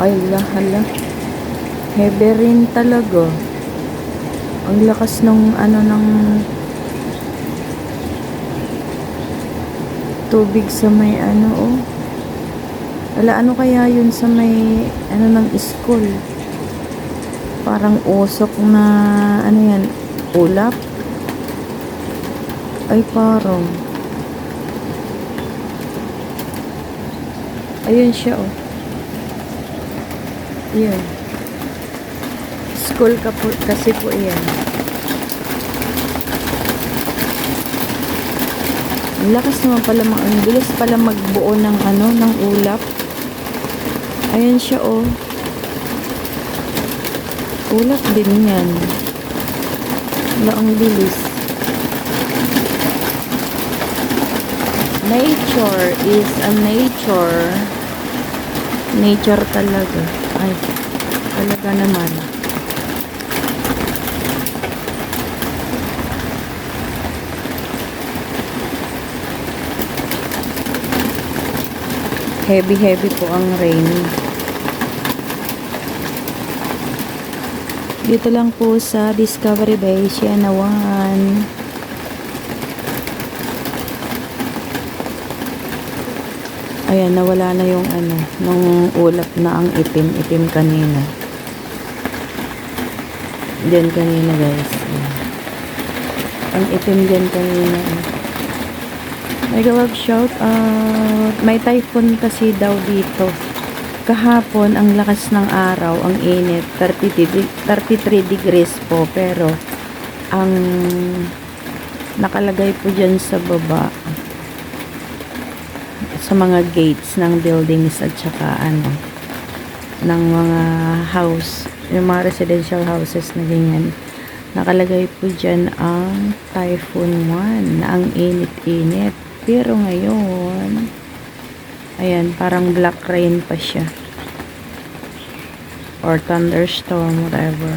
Ay, hala. Heavy rain talaga. Ang lakas ng ng tubig sa may oh. Ala, ano kaya yun sa may ng school? Parang usok na yan, ulap. Ay, parang. Ayun siya, oh. Yun. School ka po, kasi po yan. Ang lakas naman pala, ang bilis pala magbuo ng ng ulap. Ayan siya, oh. Ulap din yan. Wala, ang bilis. Nature is a nature. Nature talaga. Ay, talaga naman. Heavy po ang rain. Dito lang po sa Discovery Bay, Sianawan. Ayan, nawala na yung nung ulap na ang itim kanina. Diyan kanina, guys. Ang itim diyan kanina. Nagawag shout out. May typhoon kasi daw dito. Kahapon, ang lakas ng araw, ang init, 33 degrees po, pero ang nakalagay po dyan sa baba, sa mga gates ng buildings at saka ng mga house, yung mga residential houses na ganyan, nakalagay po dyan ang typhoon 1 na ang init-init. Pero ngayon, ayan, parang black rain pa siya. Or thunderstorm, whatever.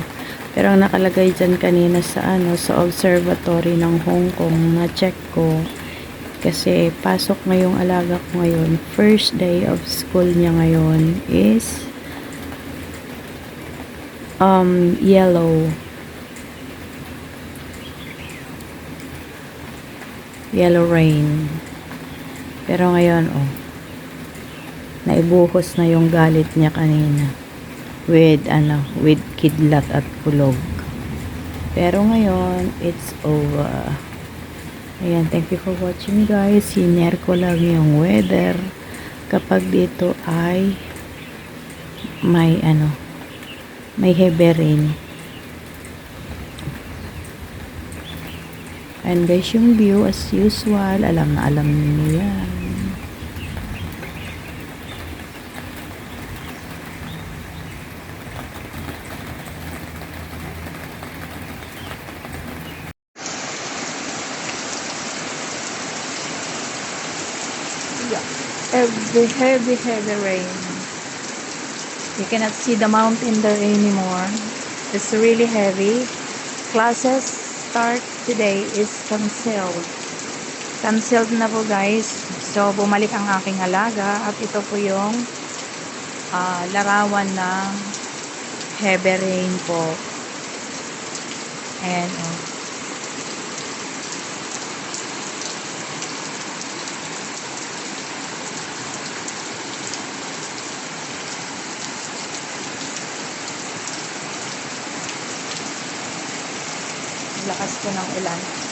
Pero ang nakalagay dyan kanina sa sa observatory ng Hong Kong, na-check ko. Kasi pasok ngayong alaga ko ngayon. First day of school niya ngayon is yellow. Yellow rain. Pero ngayon, naibuhos na yung galit niya kanina with with kidlat at kulog. Pero ngayon, it's over. Ayan, thank you for watching, guys. Sinare ko lang yung weather kapag dito ay may may heavy rain. And guys, yung view as usual, alam na alam niyo yan. Heavy rain. You cannot see the mountain there anymore. It's really heavy. Classes start today is canceled. Canceled na po, guys. So, bumalik ang aking alaga at ito po yung larawan ng heavy rain po. And lakas po ng ulan.